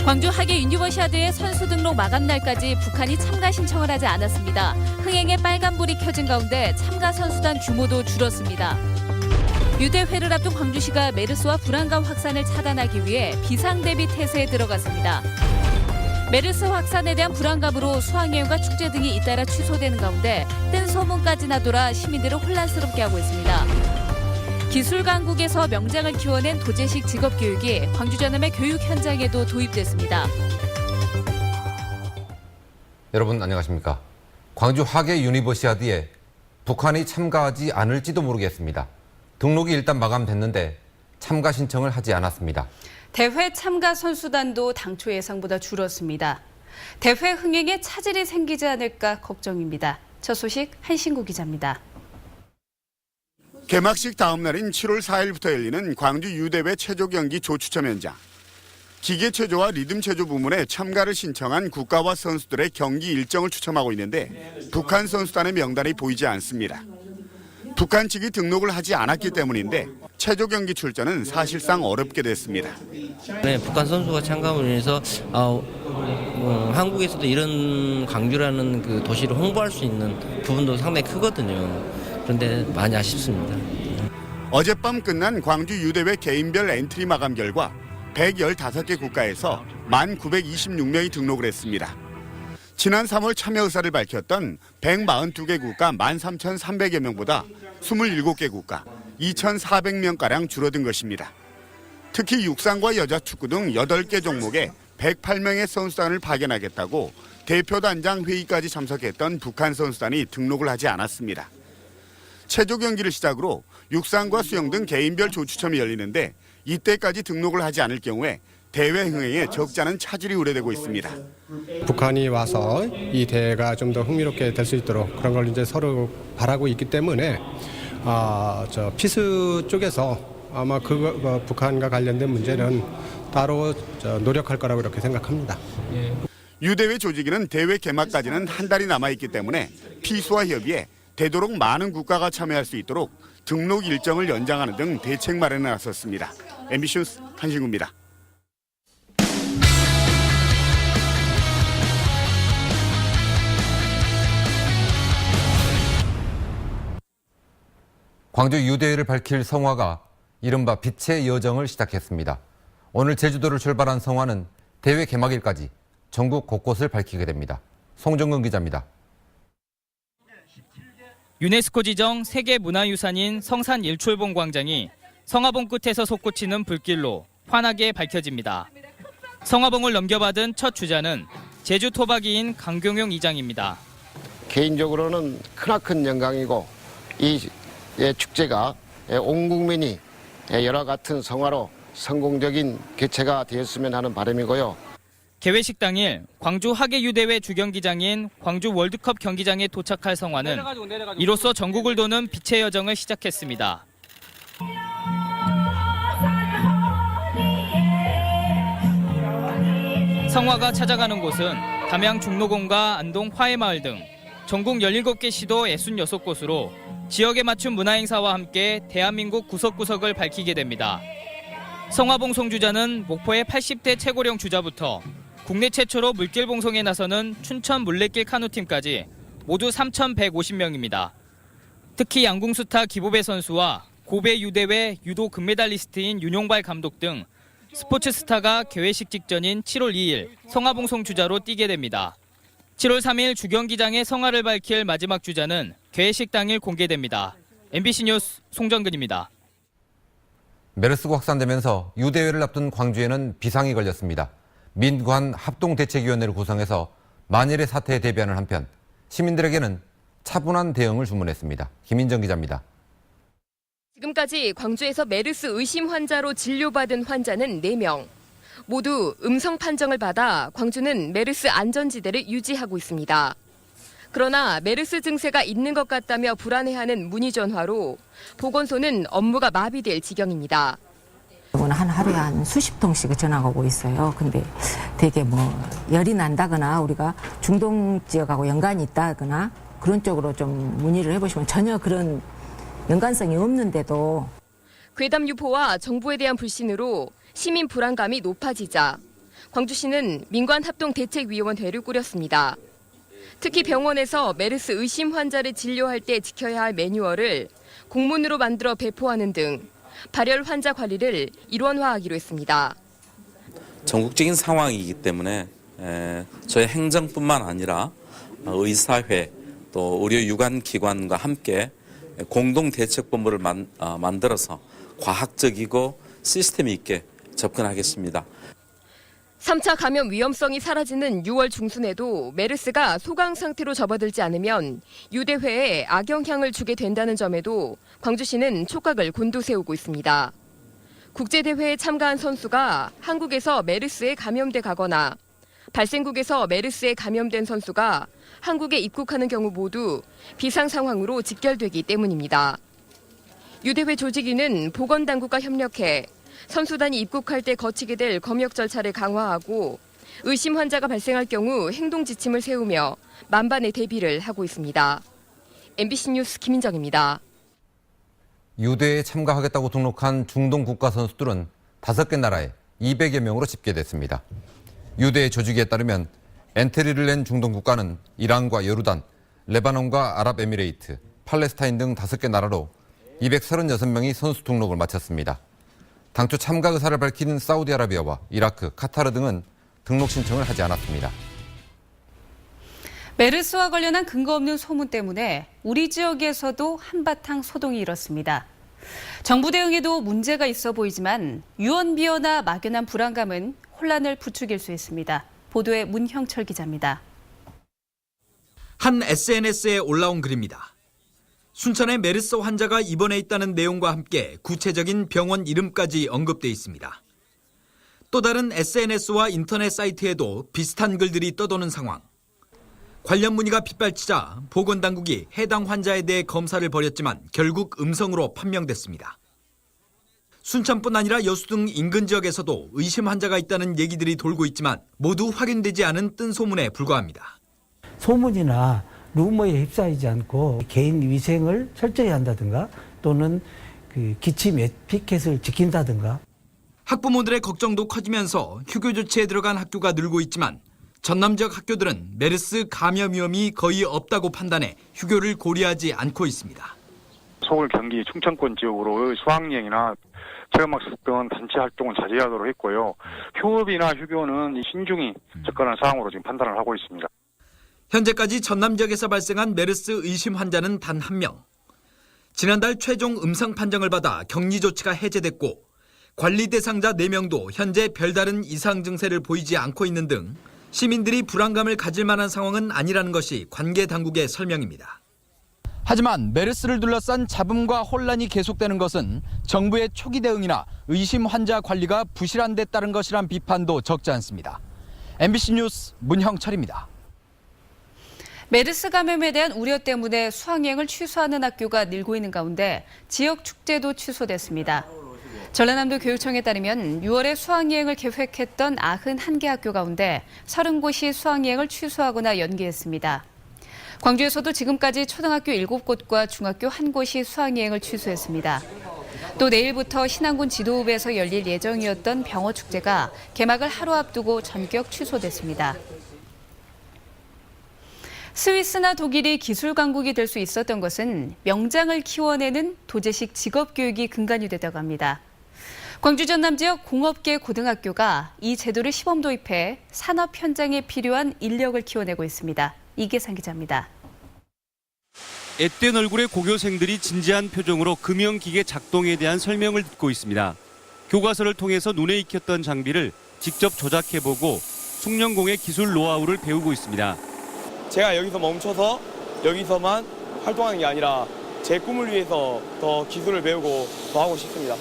광주 하계 유니버시아드의 선수 등록 마감 날까지 북한이 참가 신청을 하지 않았습니다. 흥행에 빨간불이 켜진 가운데 참가 선수단 규모도 줄었습니다. 유대회를 앞둔 광주시가 메르스와 불안감 확산을 차단하기 위해 비상대비 태세에 들어갔습니다. 메르스 확산에 대한 불안감으로 수학여행과 축제 등이 잇따라 취소되는 가운데 뜬 소문까지 나돌아 시민들을 혼란스럽게 하고 있습니다. 기술 강국에서 명장을 키워낸 도제식 직업교육이 광주전남의 교육 현장에도 도입됐습니다. 여러분 안녕하십니까? 광주 하계 유니버시아드에 북한이 참가하지 않을지도 모르겠습니다. 등록이 일단 마감됐는데 참가 신청을 하지 않았습니다. 대회 참가 선수단도 당초 예상보다 줄었습니다. 대회 흥행에 차질이 생기지 않을까 걱정입니다. 첫 소식 한신구 기자입니다. 개막식 다음 날인 7월 4일부터 열리는 광주 유대회 체조 경기 조추첨 현장. 기계 체조와 리듬 체조 부문에 참가를 신청한 국가와 선수들의 경기 일정을 추첨하고 있는데 북한 선수단의 명단이 보이지 않습니다. 북한 측이 등록을 하지 않았기 때문인데 체조 경기 출전은 사실상 어렵게 됐습니다. 네, 북한 선수가 참가함으로 인해서 한국에서도 이런 광주라는 그 도시를 홍보할 수 있는 부분도 상당히 크거든요. 그런데 많이 아쉽습니다. 어젯밤 끝난 광주 유대회 개인별 엔트리 마감 결과 115개 국가에서 1,926명이 등록을 했습니다. 지난 3월 참여 의사를 밝혔던 142개 국가 13,300여 명보다 27개 국가 2,400명가량 줄어든 것입니다. 특히 육상과 여자축구 등 8개 종목에 108명의 선수단을 파견하겠다고 대표단장 회의까지 참석했던 북한 선수단이 등록을 하지 않았습니다. 체조 경기를 시작으로 육상과 수영 등 개인별 조추첨이 열리는데 이때까지 등록을 하지 않을 경우에 대회 흥행에 적지 않은 차질이 우려되고 있습니다. 북한이 와서 이 대회가 좀 더 흥미롭게 될 수 있도록 그런 걸 이제 서로 바라고 있기 때문에 피스 쪽에서 아마 북한과 관련된 문제는 따로 노력할 거라고 이렇게 생각합니다. 유대회 조직위는 대회 개막까지는 한 달이 남아 있기 때문에 피수와 협의에 되도록 많은 국가가 참여할 수 있도록 등록 일정을 연장하는 등 대책 마련에 나섰습니다. MBC 뉴스 한신구입니다. 광주 유대회를 밝힐 성화가 이른바 빛의 여정을 시작했습니다. 오늘 제주도를 출발한 성화는 대회 개막일까지 전국 곳곳을 밝히게 됩니다. 송정근 기자입니다. 유네스코 지정 세계문화유산인 성산 일출봉 광장이 성화봉 끝에서 솟구치는 불길로 환하게 밝혀집니다. 성화봉을 넘겨받은 첫 주자는 제주 토박이인 강경용 이장입니다. 개인적으로는 크나큰 영광이고 이 축제가 온 국민이 여러 같은 성화로 성공적인 개최가 되었으면 하는 바람이고요. 개회식 당일 광주 하계유대회 주경기장인 광주 월드컵 경기장에 도착할 성화는 이로써 전국을 도는 빛의 여정을 시작했습니다. 성화가 찾아가는 곳은 담양 중로공과 안동 화해마을 등 전국 17개 시도 66곳으로 지역에 맞춘 문화행사와 함께 대한민국 구석구석을 밝히게 됩니다. 성화봉 송주자는 목포의 80대 최고령 주자부터 국내 최초로 물길 봉송에 나서는 춘천 물레길 카누팀까지 모두 3,150명입니다. 특히 양궁스타 기보배 선수와 고배 유대회 유도 금메달리스트인 윤용발 감독 등 스포츠 스타가 개회식 직전인 7월 2일 성화봉송 주자로 뛰게 됩니다. 7월 3일 주경기장에 성화를 밝힐 마지막 주자는 개회식 당일 공개됩니다. MBC 뉴스 송정근입니다. 메르스가 확산되면서 유대회를 앞둔 광주에는 비상이 걸렸습니다. 민관 합동대책위원회를 구성해서 만일의 사태에 대비하는 한편 시민들에게는 차분한 대응을 주문했습니다. 김인정 기자입니다. 지금까지 광주에서 메르스 의심 환자로 진료받은 환자는 4명. 모두 음성 판정을 받아 광주는 메르스 안전지대를 유지하고 있습니다. 그러나 메르스 증세가 있는 것 같다며 불안해하는 문의 전화로 보건소는 업무가 마비될 지경입니다. 한 하루에 한 수십 통씩 전화가 오고 있어요. 근데 되게 열이 난다거나 우리가 중동 지역하고 연관이 있다거나 그런 쪽으로 좀 문의를 해보시면 전혀 그런 연관성이 없는데도 괴담 유포와 정부에 대한 불신으로 시민 불안감이 높아지자 광주시는 민관합동대책위원회를 꾸렸습니다. 특히 병원에서 메르스 의심 환자를 진료할 때 지켜야 할 매뉴얼을 공문으로 만들어 배포하는 등 발열 환자 관리를 일원화하기로 했습니다. 전국적인 상황이기 때문에 저희 행정뿐만 아니라 의사회 또 의료 유관 기관과 함께 공동 대책본부를 만들어서 과학적이고 시스템 있게 접근하겠습니다. 3차 감염 위험성이 사라지는 6월 중순에도 메르스가 소강 상태로 접어들지 않으면 유대회에 악영향을 주게 된다는 점에도 광주시는 촉각을 곤두세우고 있습니다. 국제대회에 참가한 선수가 한국에서 메르스에 감염돼 가거나 발생국에서 메르스에 감염된 선수가 한국에 입국하는 경우 모두 비상 상황으로 직결되기 때문입니다. 유대회 조직위는 보건당국과 협력해 선수단이 입국할 때 거치게 될 검역 절차를 강화하고 의심 환자가 발생할 경우 행동 지침을 세우며 만반의 대비를 하고 있습니다. MBC 뉴스 김민정입니다. 유대에 참가하겠다고 등록한 중동 국가 선수들은 5개 나라에 200여 명으로 집계됐습니다. 유대 조직에 따르면 엔트리를 낸 중동 국가는 이란과 요르단, 레바논과 아랍에미레이트, 팔레스타인 등 5개 나라로 236명이 선수 등록을 마쳤습니다. 당초 참가 의사를 밝힌 사우디아라비아와 이라크, 카타르 등은 등록 신청을 하지 않았습니다. 메르스와 관련한 근거 없는 소문 때문에 우리 지역에서도 한바탕 소동이 일었습니다. 정부 대응에도 문제가 있어 보이지만 유언비어나 막연한 불안감은 혼란을 부추길 수 있습니다. 보도에 문형철 기자입니다. 한 SNS에 올라온 글입니다. 순천에 메르스 환자가 입원해 있다는 내용과 함께 구체적인 병원 이름까지 언급돼 있습니다. 또 다른 SNS와 인터넷 사이트에도 비슷한 글들이 떠도는 상황. 관련 문의가 빗발치자 보건당국이 해당 환자에 대해 검사를 벌였지만 결국 음성으로 판명됐습니다. 순천뿐 아니라 여수 등 인근 지역에서도 의심 환자가 있다는 얘기들이 돌고 있지만 모두 확인되지 않은 뜬 소문에 불과합니다. 소문이나 루머에 휩싸이지 않고 개인 위생을 철저히 한다든가 또는 기침 에티켓을 지킨다든가. 학부모들의 걱정도 커지면서 휴교 조치에 들어간 학교가 늘고 있지만 전남 지역 학교들은 메르스 감염 위험이 거의 없다고 판단해 휴교를 고려하지 않고 있습니다. 서울, 경기, 충청권 지역으로 수학여행이나 체험학습 등 단체 활동은 자제하도록 했고요. 휴업이나 휴교는 신중히 접근하는 사항으로 지금 판단을 하고 있습니다. 현재까지 전남 지역에서 발생한 메르스 의심 환자는 단 1명. 지난달 최종 음성 판정을 받아 격리 조치가 해제됐고 관리 대상자 4명도 현재 별다른 이상 증세를 보이지 않고 있는 등 시민들이 불안감을 가질 만한 상황은 아니라는 것이 관계 당국의 설명입니다. 하지만 메르스를 둘러싼 잡음과 혼란이 계속되는 것은 정부의 초기 대응이나 의심 환자 관리가 부실한 데 따른 것이란 비판도 적지 않습니다. MBC 뉴스 문형철입니다. 메르스 감염에 대한 우려 때문에 수학여행을 취소하는 학교가 늘고 있는 가운데 지역 축제도 취소됐습니다. 전라남도 교육청에 따르면 6월에 수학여행을 계획했던 91개 학교 가운데 30곳이 수학여행을 취소하거나 연기했습니다. 광주에서도 지금까지 초등학교 7곳과 중학교 1곳이 수학여행을 취소했습니다. 또 내일부터 신안군 지도읍에서 열릴 예정이었던 병어축제가 개막을 하루 앞두고 전격 취소됐습니다. 스위스나 독일이 기술 강국이 될 수 있었던 것은 명장을 키워내는 도제식 직업교육이 근간이 되다고 합니다. 광주 전남 지역 공업계 고등학교가 이 제도를 시범 도입해 산업 현장에 필요한 인력을 키워내고 있습니다. 이계상 기자입니다. 앳된 얼굴의 고교생들이 진지한 표정으로 금형기계 작동에 대한 설명을 듣고 있습니다. 교과서를 통해서 눈에 익혔던 장비를 직접 조작해보고 숙련공의 기술 노하우를 배우고 있습니다. 제가 여기서 멈춰서 여기서만 활동하는 게 아니라 제 꿈을 위해서 더 기술을 배우고 더 하고 싶습니다.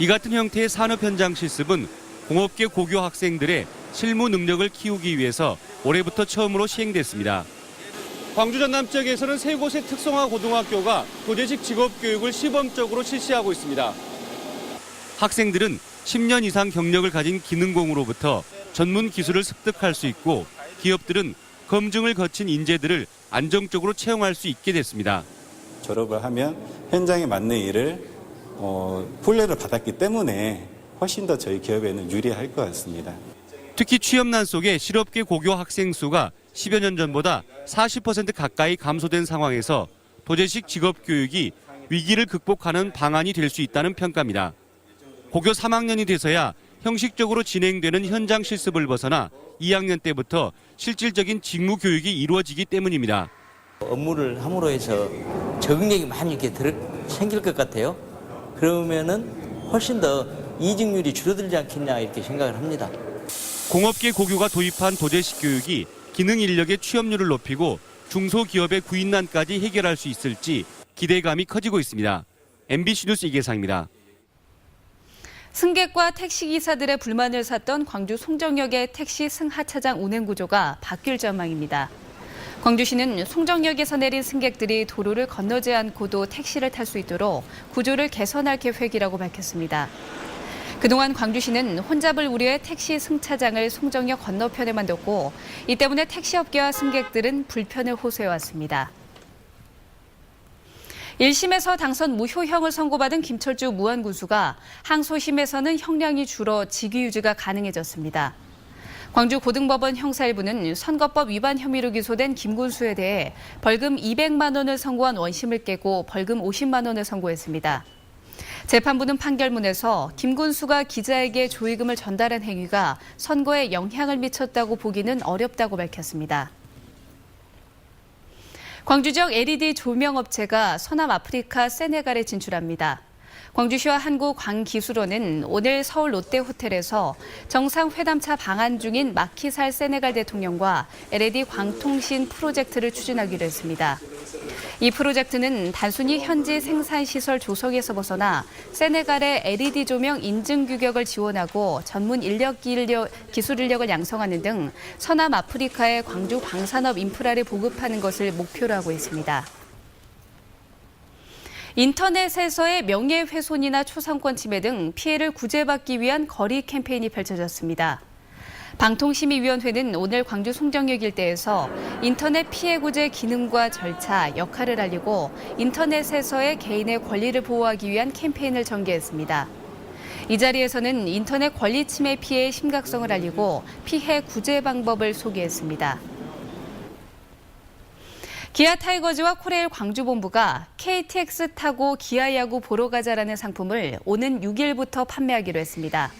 이 같은 형태의 산업 현장 실습은 공업계 고교 학생들의 실무 능력을 키우기 위해서 올해부터 처음으로 시행됐습니다. 광주 전남 지역에서는 3곳의 특성화 고등학교가 도제식 직업교육을 시범적으로 실시하고 있습니다. 학생들은 10년 이상 경력을 가진 기능공으로부터 전문 기술을 습득할 수 있고 기업들은 검증을 거친 인재들을 안정적으로 채용할 수 있게 됐습니다. 졸업을 하면 현장에 맞는 일을 훈련을 받았기 때문에 훨씬 더 저희 기업에는 유리할 것 같습니다. 특히 취업난 속에 실업계 고교 학생 수가 10여 년 전보다 40% 가까이 감소된 상황에서 도제식 직업교육이 위기를 극복하는 방안이 될 수 있다는 평가입니다. 고교 3학년이 돼서야 형식적으로 진행되는 현장 실습을 벗어나 2학년 때부터 실질적인 직무 교육이 이루어지기 때문입니다. 업무를 함으로 해서 적응력이 많이 이렇게 생길 것 같아요. 그러면은 훨씬 더 이직률이 줄어들지 않겠냐 이렇게 생각을 합니다. 공업계 고교가 도입한 도제식 교육이 기능 인력의 취업률을 높이고 중소기업의 구인난까지 해결할 수 있을지 기대감이 커지고 있습니다. MBC 뉴스 이계상입니다. 승객과 택시기사들의 불만을 샀던 광주 송정역의 택시 승하차장 운행 구조가 바뀔 전망입니다. 광주시는 송정역에서 내린 승객들이 도로를 건너지 않고도 택시를 탈 수 있도록 구조를 개선할 계획이라고 밝혔습니다. 그동안 광주시는 혼잡을 우려해 택시 승차장을 송정역 건너편에만 뒀고 이 때문에 택시업계와 승객들은 불편을 호소해왔습니다. 1심에서 당선 무효형을 선고받은 김철주 무안군수가 항소심에서는 형량이 줄어 직위유지가 가능해졌습니다. 광주고등법원 형사 1부는 선거법 위반 혐의로 기소된 김군수에 대해 벌금 200만 원을 선고한 원심을 깨고 벌금 50만 원을 선고했습니다. 재판부는 판결문에서 김군수가 기자에게 조의금을 전달한 행위가 선거에 영향을 미쳤다고 보기는 어렵다고 밝혔습니다. 광주 지역 LED 조명업체가 서남아프리카 세네갈에 진출합니다. 광주시와 한국광기술원은 오늘 서울 롯데호텔에서 정상회담차 방한 중인 마키살 세네갈 대통령과 LED 광통신 프로젝트를 추진하기로 했습니다. 이 프로젝트는 단순히 현지 생산시설 조성에서 벗어나 세네갈의 LED 조명 인증 규격을 지원하고 전문 기술 인력을 양성하는 등 서남아프리카의 광주 광산업 인프라를 보급하는 것을 목표로 하고 있습니다. 인터넷에서의 명예훼손이나 초상권 침해 등 피해를 구제받기 위한 거리 캠페인이 펼쳐졌습니다. 방통심의위원회는 오늘 광주 송정역 일대에서 인터넷 피해 구제 기능과 절차, 역할을 알리고 인터넷에서의 개인의 권리를 보호하기 위한 캠페인을 전개했습니다. 이 자리에서는 인터넷 권리 침해 피해의 심각성을 알리고 피해 구제 방법을 소개했습니다. 기아 타이거즈와 코레일 광주본부가 KTX 타고 기아 야구 보러 가자라는 상품을 오는 6일부터 판매하기로 했습니다.